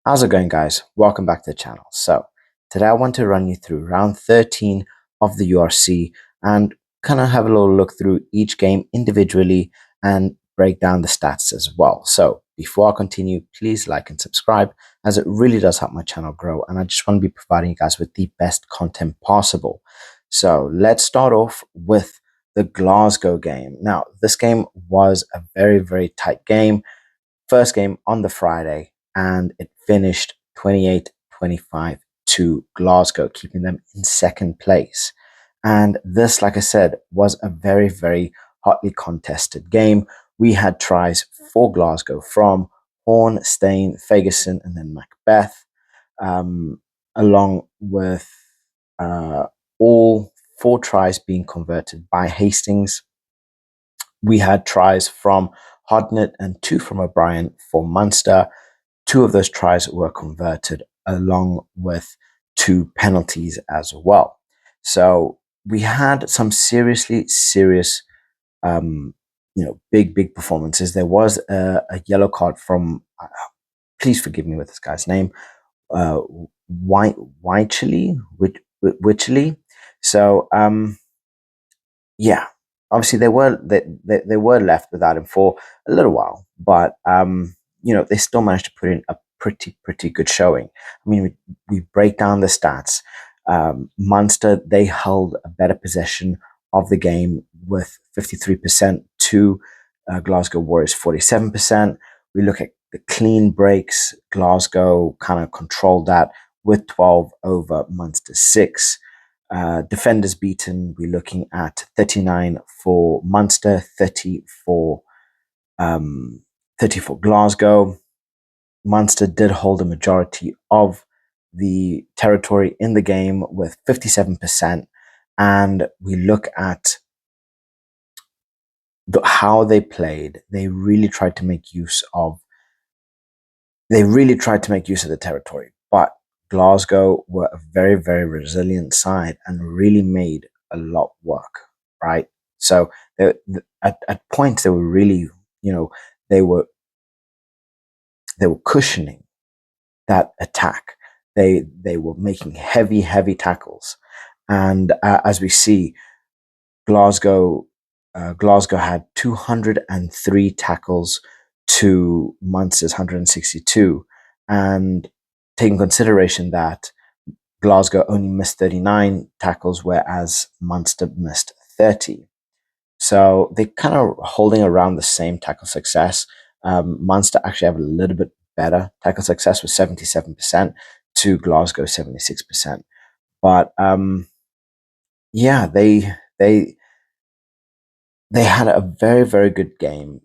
How's it going, guys? Welcome back to the channel. So, today I want to run you through round 13 of the URC and kind of have a little look through each game individually and break down the stats as well. So, before I continue, please like and subscribe as it really does help my channel grow. And I just want to be providing you guys with the best content possible. So, let's start off with the Glasgow game. Now, this game was a very tight game. First game on the Friday, and it finished 28-25 to Glasgow, keeping them in second place. And this, like I said, was a very hotly contested game. We had tries for Glasgow from Horn, Stain, Ferguson, and then Macbeth, along with all four tries being converted by Hastings. We had tries from Hodnett and two from O'Brien for Munster. Two of those tries were converted along with two penalties as well. So we had some serious, big performances. There was a yellow card from, please forgive me with this guy's name, Wycherley. So, yeah, obviously they were left without him for a little while, but they still managed to put in a pretty good showing. I mean, we break down the stats. Munster, they held a better possession of the game with 53% to Glasgow Warriors 47%. We look at the clean breaks. Glasgow kind of controlled that with 12 over Munster 6. Defenders beaten, we're looking at 39 for Munster, 30 for Glasgow. Munster did hold a majority of the territory in the game with 57%. And we look at how they played. They really tried to make use of the territory, but Glasgow were a very resilient side and really made a lot work, right? So at points they were really, they were cushioning that attack. They were making heavy tackles, and as we see, Glasgow had 203 tackles to Munster's 162, and taking consideration that Glasgow only missed 39 tackles, whereas Munster missed 30. So they kind of holding around the same tackle success. Munster actually have a little bit better tackle success with 77% to Glasgow 76%. But yeah, they had a very good game.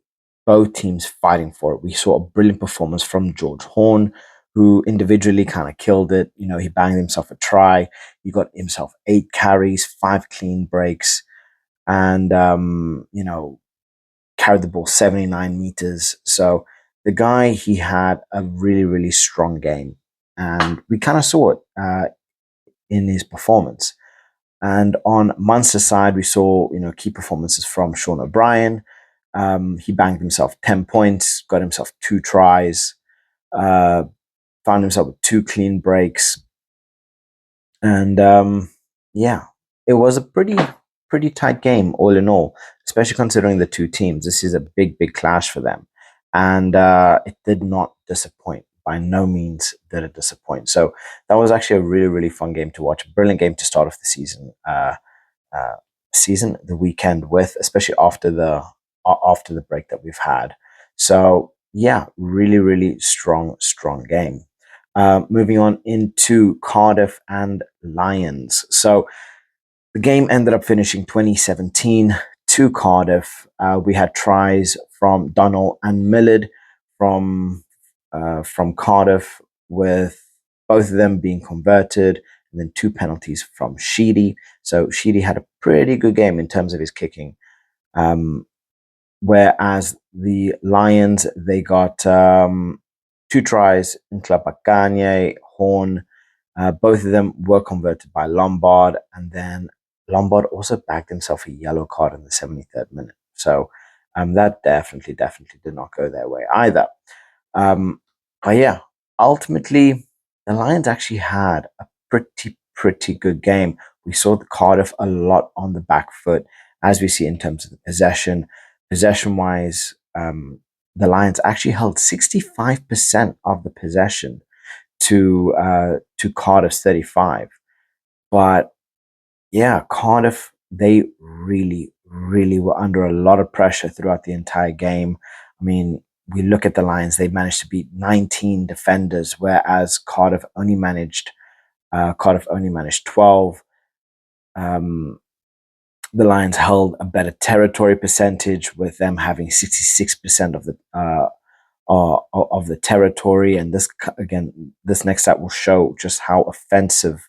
Both teams fighting for it. We saw a brilliant performance from George Horn, who individually kind of killed it. He banged himself a try. He got himself 8 carries, 5 clean breaks, and carried the ball 79 meters. So the guy, he had a really strong game, and we kind of saw it in his performance. And on Munster's side, we saw key performances from Sean O'Brien. He banged himself 10 points, got himself 2 tries, found himself with 2 clean breaks, and yeah, it was a pretty tight game all in all, especially considering the two teams. This is a big clash for them, and it did not disappoint. By no means did it disappoint. So that was actually a really fun game to watch. A brilliant game to start off the the weekend with, especially after the break that we've had. So yeah, really strong game. Moving on into Cardiff and Lions. So the game ended up finishing 2017 to Cardiff. We had tries from Donald and Millard from Cardiff, with both of them being converted, and then 2 penalties from Sheedy. So Sheedy had a pretty good game in terms of his kicking. Whereas the Lions, they got 2 tries in Klapakanye, Horn. Both of them were converted by Lombard, and then Lombard also bagged himself a yellow card in the 73rd minute. So that definitely did not go their way either. But yeah, ultimately, the Lions actually had a pretty good game. We saw the Cardiff a lot on the back foot, as we see in terms of the possession. Possession wise, the Lions actually held 65% of the possession to Cardiff's 35. But yeah, Cardiff, they really were under a lot of pressure throughout the entire game. I mean, we look at the Lions, they managed to beat 19 defenders, whereas Cardiff only managed 12. Um, the Lions held a better territory percentage, with them having 66% of the territory. And this again, this next stat will show just how offensive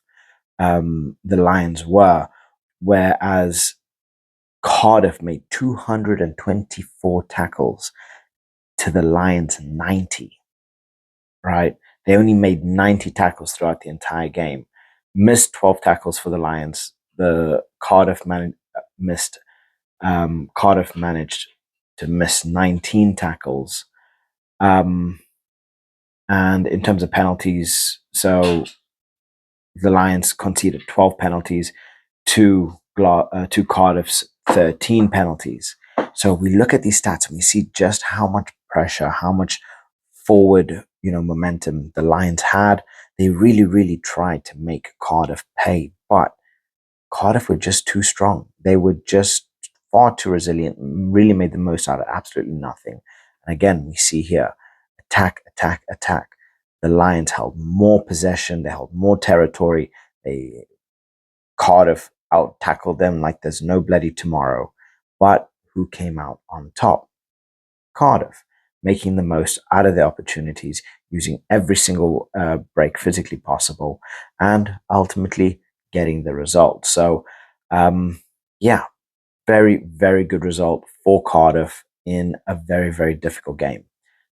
the Lions were, whereas Cardiff made 224 tackles to the Lions 90, right? They only made 90 tackles throughout the entire game, missed 12 tackles for the Lions. The Cardiff managed to miss 19 tackles. Um, and in terms of penalties, so the Lions conceded 12 penalties to Cardiff's 13 penalties. So we look at these stats and we see just how much pressure, how much forward, momentum the Lions had. They really tried to make Cardiff pay, but Cardiff were just too strong. They were just far too resilient, really made the most out of absolutely nothing. And again, we see here attack. The Lions held more possession, they held more territory. Cardiff out tackled them like there's no bloody tomorrow. But who came out on top? Cardiff, making the most out of their opportunities, using every single break physically possible, and ultimately getting the result. So, yeah, very good result for Cardiff in a very difficult game.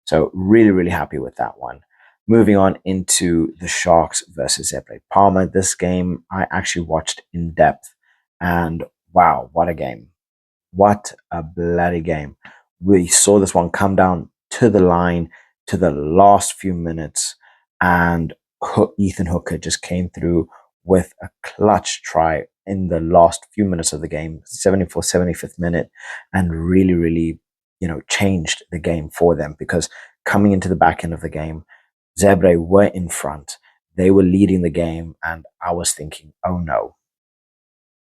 So really happy with that one. Moving on into the Sharks versus Zebre Palmer. This game I actually watched in depth, and wow, what a game. What a bloody game. We saw this one come down to the line to the last few minutes, and Ethan Hooker just came through with a clutch try in the last few minutes of the game, 74th, 75th minute, and really, changed the game for them, because coming into the back end of the game, Zebre were in front. They were leading the game, and I was thinking, oh no,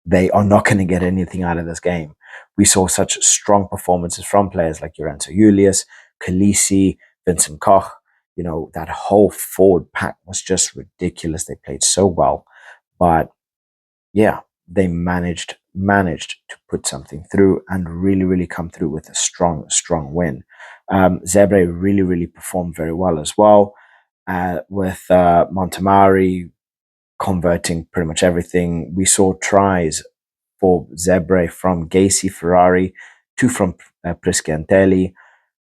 they are not going to get anything out of this game. We saw such strong performances from players like Lorenzo Julius, Khaleesi, Vincent Koch. That whole forward pack was just ridiculous. They played so well. But yeah, they managed to put something through and really come through with a strong win. Zebre really performed very well as well, with Montemaori converting pretty much everything. We saw tries for Zebre from Gacy Ferrari, two from Priscantelli,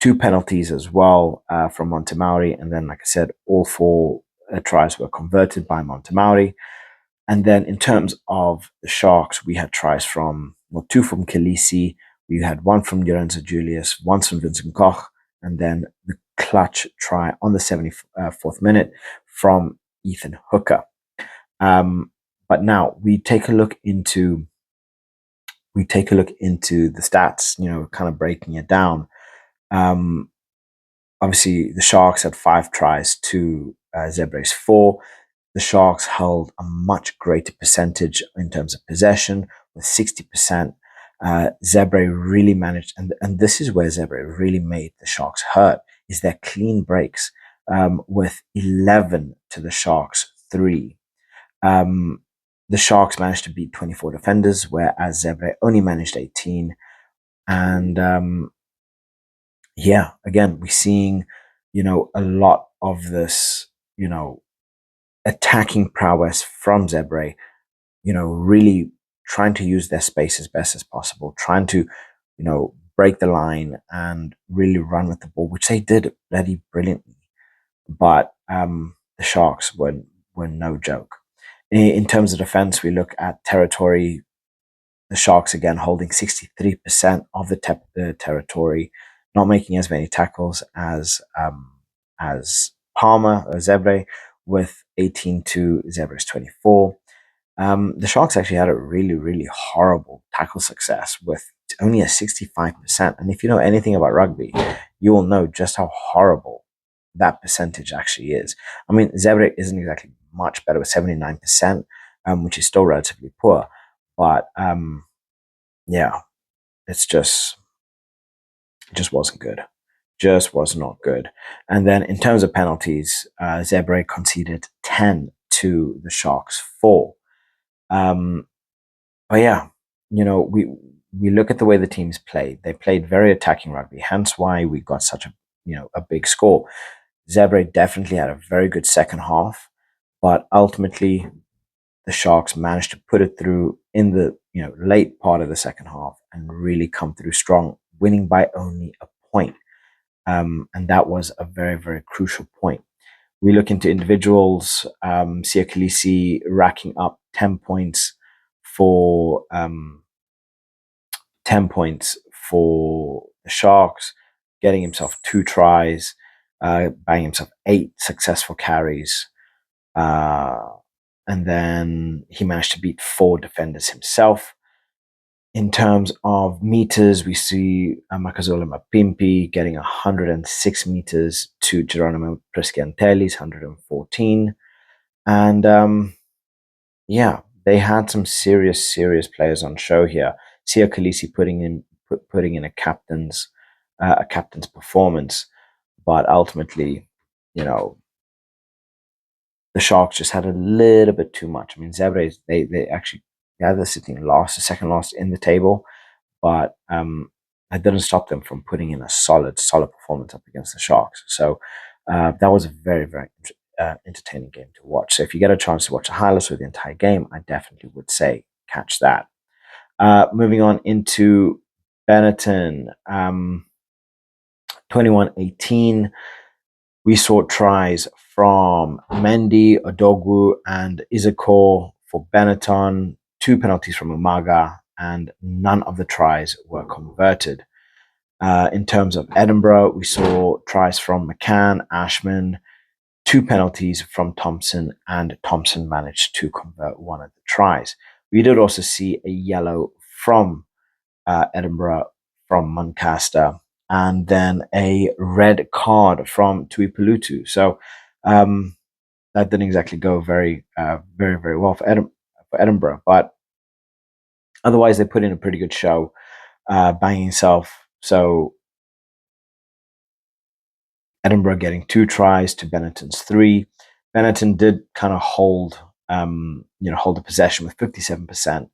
two penalties as well from Montemaori. And then, like I said, all four tries were converted by Montemaori. And then in terms of the Sharks, we had tries two from Khaleesi, we had one from Lorenzo Julius, one from Vincent Koch, and then the clutch try on the 74th minute from Ethan Hooker. But now we take a look into the stats, kind of breaking it down. Um, Obviously, the Sharks had 5 tries to Zebre's 4. The Sharks held a much greater percentage in terms of possession, with 60%. Zebre really managed, and this is where Zebre really made the Sharks hurt, is their clean breaks, with 11 to the Sharks 3. The Sharks managed to beat 24 defenders, whereas Zebre only managed 18. And yeah, again, we're seeing, a lot of this, attacking prowess from Zebre, really trying to use their space as best as possible, trying to, break the line and really run with the ball, which they did bloody brilliantly. But the Sharks were no joke. In terms of defense, we look at territory. The Sharks again holding 63% of the territory, not making as many tackles as Palmer, Zebre, with 18 to Zebre's 24. The Sharks actually had a really, really horrible tackle success with only a 65%. And if you know anything about rugby, you will know just how horrible that percentage actually is. I mean, Zebre isn't exactly much better with 79%, which is still relatively poor. But yeah, it just wasn't good. Just was not good. And then in terms of penalties, Zebre conceded 10 to the Sharks 4. Um, but yeah, we look at the way the teams played. They played very attacking rugby, hence why we got such a big score. Zebre definitely had a very good second half, but ultimately the Sharks managed to put it through in the late part of the second half and really come through strong, winning by only a point. And that was a very, very crucial point. We look into individuals, Sia Khaleesi racking up 10 points for 10 points for the Sharks, getting himself 2 tries, buying himself 8 successful carries. Uh, and then he managed to beat 4 defenders himself. In terms of meters, we see Makazola Mapimpi getting 106 meters to Geronimo Presciantelli's 114. And yeah, they had some serious, serious players on show here. Sia Khaleesi putting in a captain's performance, but ultimately, you know, the Sharks just had a little bit too much. I mean, Zebre they actually they're sitting last, the second last in the table, but that didn't stop them from putting in a solid performance up against the Sharks. So that was a very, very entertaining game to watch. So if you get a chance to watch the highlights of the entire game, I definitely would say catch that. Moving on into Benetton, 21-18. We saw tries from Mendy, Odogwu, and Izakor for Benetton, 2 penalties from Umaga, and none of the tries were converted. In terms of Edinburgh, we saw tries from McCann, Ashman, 2 penalties from Thompson, and Thompson managed to convert one of the tries. We did also see a yellow from Edinburgh from Muncaster, and then a red card from Tuipulotu. So that didn't exactly go very, very well for Edinburgh, but otherwise they put in a pretty good show, banging himself. So Edinburgh getting 2 tries to Benetton's 3. Benetton did kind of hold the possession with 57%.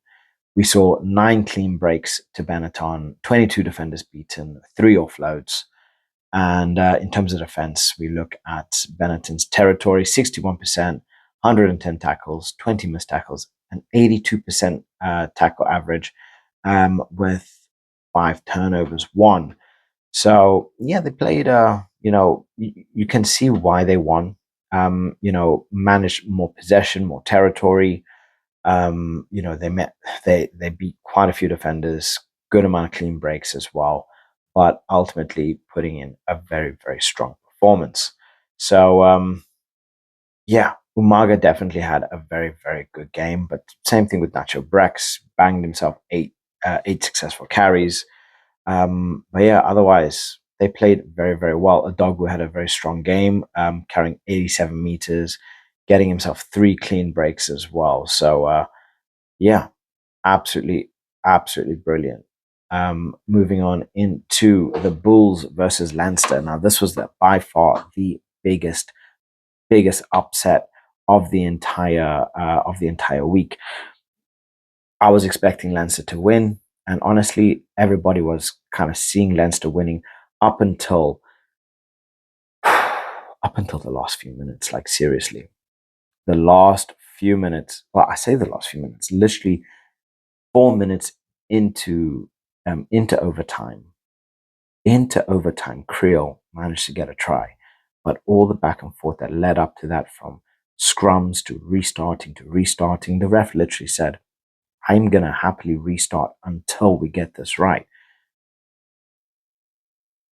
We saw 9 clean breaks to Benetton, 22 defenders beaten, 3 offloads. And in terms of defense, we look at Benetton's territory, 61%, 110 tackles, 20 missed tackles, an 82% tackle average, with 5 turnovers won. So yeah, they played. You can see why they won. Managed more possession, more territory. They beat quite a few defenders, good amount of clean breaks as well, but ultimately putting in a very, very strong performance. So yeah, Umaga definitely had a very, very good game, but same thing with Nacho Brex, banged himself 8 successful carries. But yeah, otherwise they played very, very well. Odogwu had a very strong game, carrying 87 meters, getting himself 3 clean breaks as well. So yeah, absolutely, absolutely brilliant. Moving on into the Bulls versus Leinster. Now, this was by far the biggest upset of the entire week. I was expecting Leinster to win, and honestly, everybody was kind of seeing Leinster winning up until the last few minutes. Like seriously, the last few minutes. Well, I say the last few minutes. Literally 4 minutes into overtime. Into overtime, Creole managed to get a try, but all the back and forth that led up to that, from scrums to restarting, the ref literally said, I'm going to happily restart until we get this right.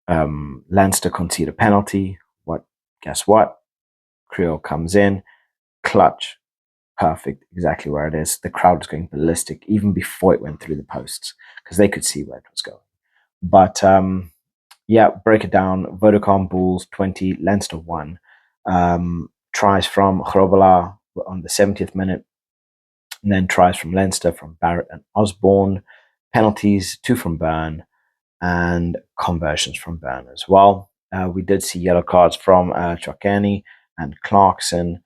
Leinster conceded a penalty. Guess what? Creole comes in, clutch, perfect, exactly where it is. The crowd was going ballistic even before it went through the posts because they could see where it was going. But yeah, break it down. Vodacom Bulls 20, Leinster 1. Tries from Grobela on the 70th minute, and then tries from Leinster from Barrett and Osborne. Penalties, 2 from Byrne, and conversions from Byrne as well. We did see yellow cards from Chokani and Clarkson,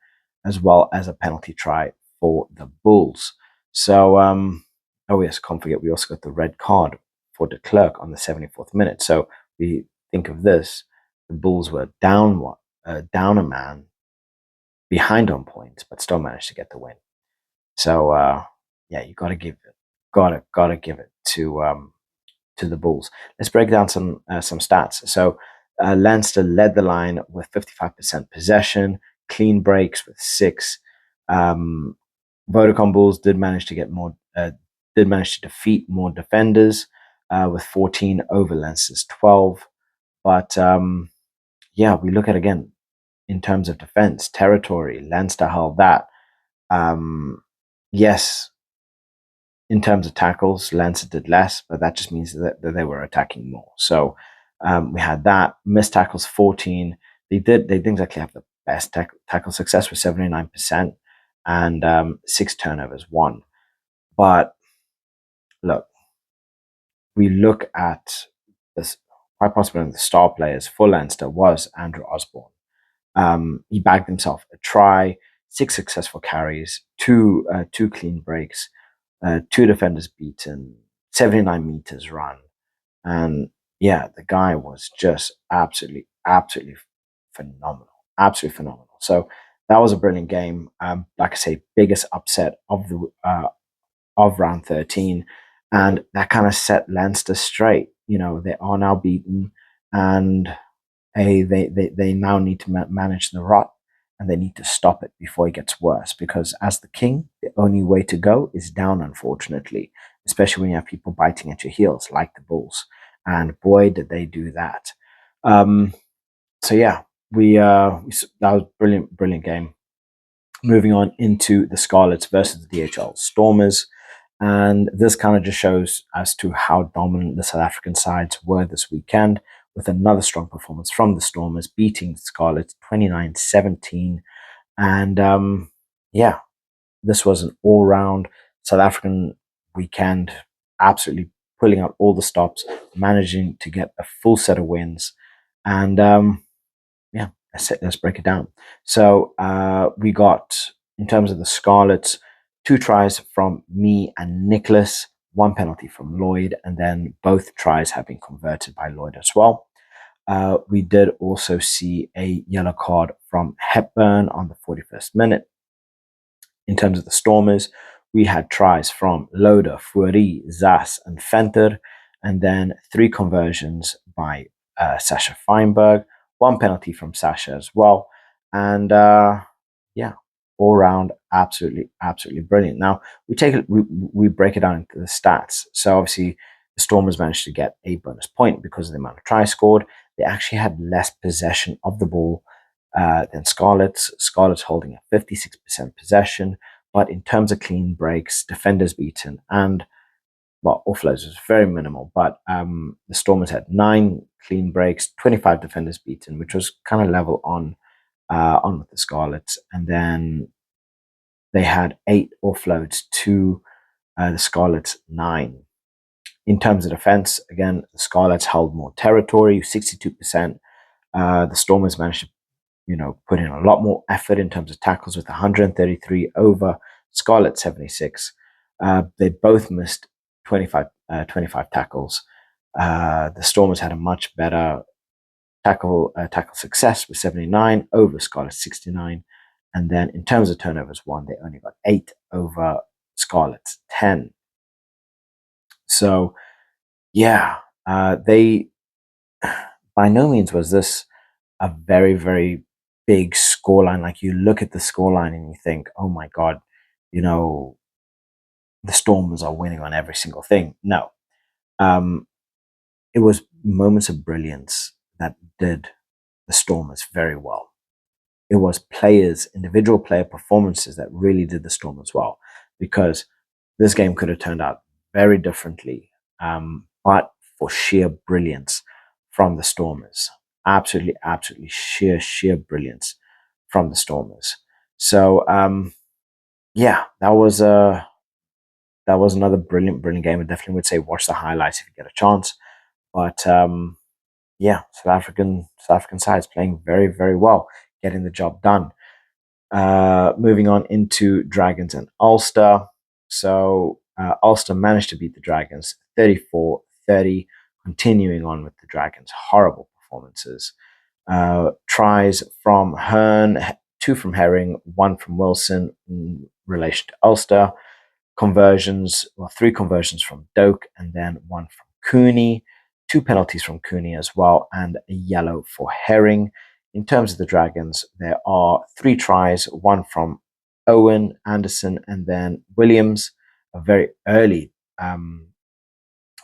as well as a penalty try for the Bulls. So, oh yes, can't forget we also got the red card for de Klerk on the 74th minute. So we think of this: the Bulls were down a man, behind on points, but still managed to get the win. So yeah, you got to give it, gotta give it to the Bulls. Let's break down some stats. So Leinster led the line with 55% possession, clean breaks with 6. Um, Vodacom Bulls did manage to get more, did manage to defeat more defenders with 14 over Leinster's 12. But yeah, we look at again in terms of defense, territory. Leinster held that. Yes, in terms of tackles, Leinster did less, but that just means that they were attacking more. So we had that. Missed tackles 14. They didn't exactly have the best tackle success with 79%, and 6 turnovers, 1. But look, we look at this, quite possibly one of the star players for Leinster was Andrew Osborne. He bagged himself a try, 6 successful carries, two clean breaks, 2 defenders beaten, 79 meters run. And yeah, the guy was just absolutely phenomenal. Absolutely phenomenal. So that was a brilliant game. Like I say, biggest upset of round 13. And that kind of set Leinster straight. You know, they are now beaten, and they now need to manage the rot, and they need to stop it before it gets worse. Because as the king, the only way to go is down, unfortunately, especially when you have people biting at your heels like the Bulls. And boy, did they do that. Um, so yeah, that was brilliant game. Moving on into the Scarlets versus the DHL Stormers. And this kind of just shows as to how dominant the South African sides were this weekend, with another strong performance from the Stormers, beating the Scarlets 29-17. And yeah, this was an all round South African weekend, absolutely pulling out all the stops, managing to get a full set of wins. And yeah, let's break it down. So we got, in terms of the Scarlets, 2 tries from me and Nicholas, 1 penalty from Lloyd, and then both tries have been converted by Lloyd as well. We did also see a yellow card from Hepburn on the 41st minute. In terms of the Stormers, we had tries from Loader, Fourie, Zas, and Venter, and then 3 conversions by Sasha Feinberg, 1 penalty from Sasha as well, and yeah, all round absolutely brilliant. Now we break it down into the stats. So obviously the Stormers managed to get a bonus point because of the amount of tries scored. They actually had less possession of the ball than Scarlets. Scarlets holding a 56% possession, but in terms of clean breaks, defenders beaten, and well, offloads was very minimal. But the Stormers had 9 clean breaks, 25 defenders beaten, which was kind of level on with the Scarlets, and then they had 8 offloads to the Scarlets 9. In terms of defense, again, the Scarlets held more territory, 62%. The Stormers managed to put in a lot more effort in terms of tackles with 133 over Scarlet 76. They both missed 25 tackles. The Stormers had a much better tackle success with 79 over Scarlet 69. And then in terms of turnovers won, they only got 8 over Scarlet's 10. So yeah, they by no means was this a very, very big scoreline. Like, you look at the scoreline and you think, oh my God, the Stormers are winning on every single thing. No. It was moments of brilliance that did the Stormers very well. it was players, individual player performances that really did the Storm as well, because this game could have turned out very differently, but for sheer brilliance from the Stormers. Absolutely, absolutely sheer brilliance from the Stormers. So, yeah, that was another brilliant game. I definitely would say watch the highlights if you get a chance. But yeah, South African sides playing very well, getting the job done. Moving on into Dragons and Ulster. So Ulster managed to beat the Dragons 34-30, continuing on with the Dragons' horrible performances. Tries from Hearn, two from Herring, one from Wilson in relation to Ulster. Conversions, well, three conversions from Doak, and then one from Cooney. Two penalties from Cooney as well, and a yellow for Herring. In terms of the Dragons, there are three tries, one from Owen, Anderson, and then Williams. A um,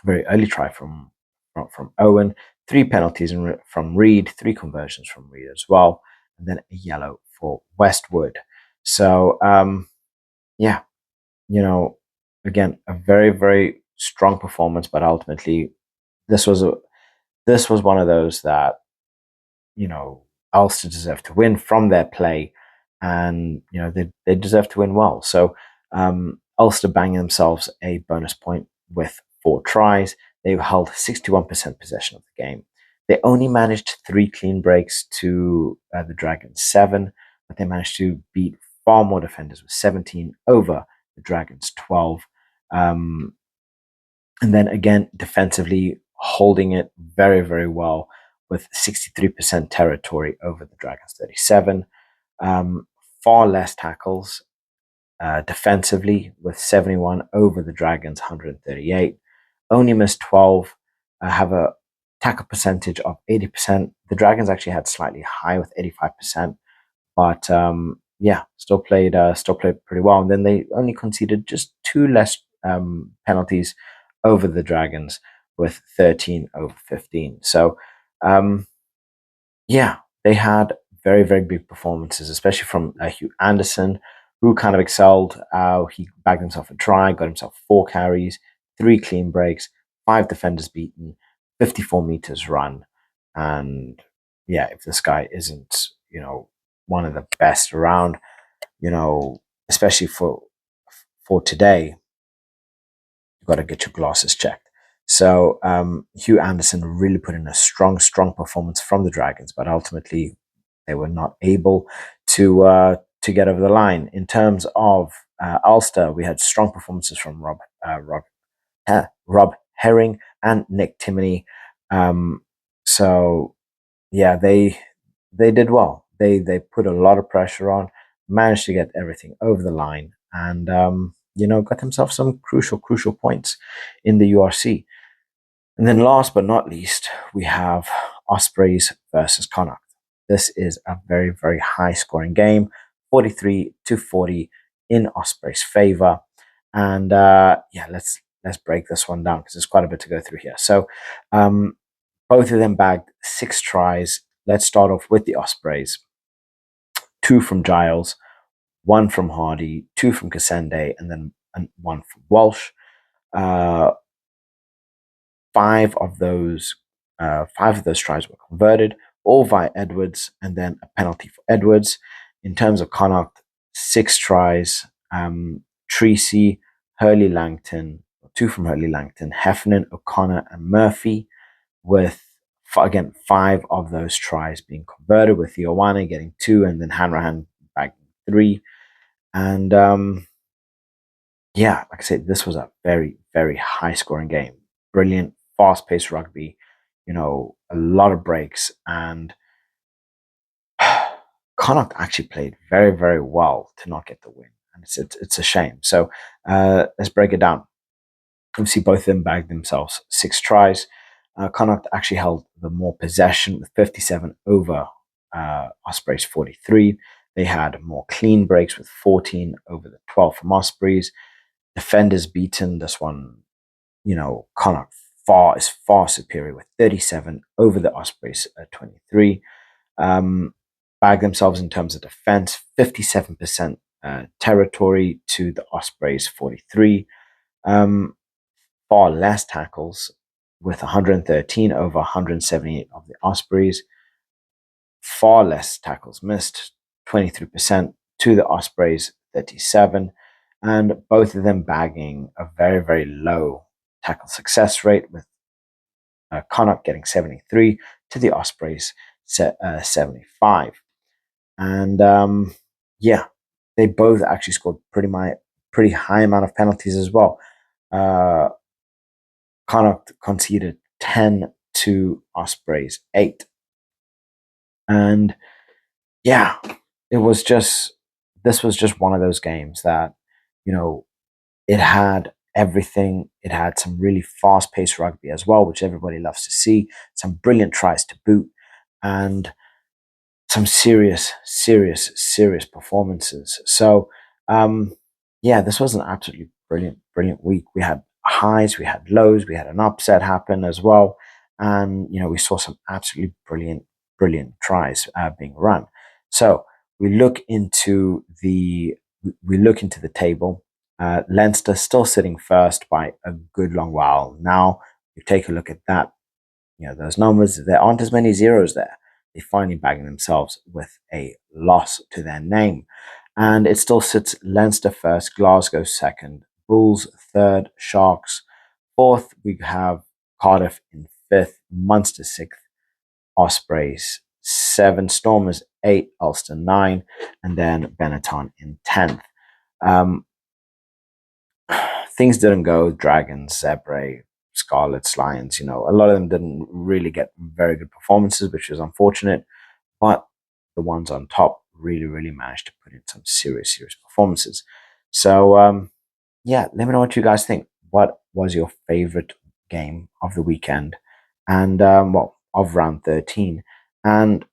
very early try from Owen. Three penalties from Reed, three conversions from Reed as well, and then a yellow for Westwood. So yeah, you know, again, a very strong performance, but ultimately, this was a this was one of those that Ulster deserved to win from their play, and they deserve to win well. So Ulster banging themselves a bonus point with four tries. They held 61% possession of the game. They only managed three clean breaks to the Dragons' seven, but they managed to beat far more defenders with 17 over the Dragons' 12. Um, and then again, defensively, holding it very well with 63% territory over the Dragons 37. Um, Far less tackles defensively with 71 over the Dragons 138. Only missed 12, have a tackle percentage of 80%. The Dragons actually had slightly high with 85%, but yeah, still played pretty well. And then they only conceded just two less penalties over the Dragons with 13 over 15. So um, yeah, they had very big performances, especially from Hugh Anderson, who kind of excelled. He bagged himself a try, got himself four carries, three clean breaks, five defenders beaten, 54 meters run, and yeah, if this guy isn't one of the best around, especially for today, you've got to get your glasses checked. So Hugh Anderson really put in a strong performance from the Dragons, but ultimately they were not able to get over the line. In terms of Ulster, we had strong performances from Rob Herring and Nick Timoney. So yeah, they did well. They put a lot of pressure on, managed to get everything over the line, and got themselves some crucial points in the URC. And then last but not least, we have Ospreys versus Connacht. This is a very high scoring game, 43-40 in Ospreys' favor. And yeah, let's break this one down because there's quite a bit to go through here. So both of them bagged six tries. Let's start off with the Ospreys. Two from Giles, one from Hardy, two from Cassende, and then one from Walsh. Uh, five of those tries were converted, all via Edwards, and then a penalty for Edwards. In terms of Connacht, six tries. Treacy, Hurley Langton, two from Hurley Langton, Heffernan, O'Connor, and Murphy, with again five of those tries being converted, with Ioane getting two, and then Hanrahan bagging three. And yeah, like I said, this was a very high scoring game. Brilliant, fast paced rugby, a lot of breaks. And Connacht actually played very well to not get the win. And it's a shame. So let's break it down. Obviously, both of them bagged themselves six tries. Connacht actually held the more possession with 57 over Ospreys 43. They had more clean breaks with 14 over the 12 from Ospreys. Defenders beaten. This one, Connacht is far superior with 37 over the Ospreys 23. bagged themselves in terms of defense, 57% territory to the Ospreys 43. Um, Far less tackles with 113 over 178 of the Ospreys. Far less tackles missed, 23% to the Ospreys 37. And both of them bagging a very, very low tackle success rate, with Connacht getting 73 to the Ospreys 75. And yeah, they both actually scored pretty high amount of penalties as well. Uh, Connacht conceded 10 to Ospreys 8. And yeah, this was just one of those games that, you know, it had everything. It had some really fast paced rugby as well, which everybody loves to see, some brilliant tries to boot, and some serious performances. So, yeah, this was an absolutely brilliant week. We had highs, we had lows, we had an upset happen as well, and we saw some absolutely brilliant tries being run. So we look into the table. Leinster still sitting first by a good long while. Now you take a look at that, those numbers, there aren't as many zeros there. They finally bagging themselves with a loss to their name. And it still sits Leinster first, Glasgow second, Bulls third, Sharks fourth. We have Cardiff in fifth, Munster sixth, Ospreys seven, Stormers eight, Ulster nine, and then Benetton in 10th. Um, Things didn't go Dragons, Zebra, Scarlets, Lions. A lot of them didn't really get very good performances, which is unfortunate. But the ones on top really managed to put in some serious performances. So yeah, let me know what you guys think. What was your favorite game of the weekend, and well, of round 13, and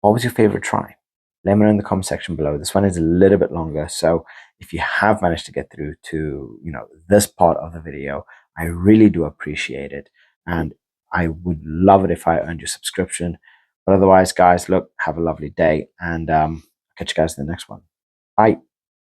what was your favorite try? Let me know in the comment section below. This one is a little bit longer, so if you have managed to get through to this part of the video, I really do appreciate it, and I would love it if I earned your subscription. But otherwise, guys, look, have a lovely day, and catch you guys in the next one. Bye.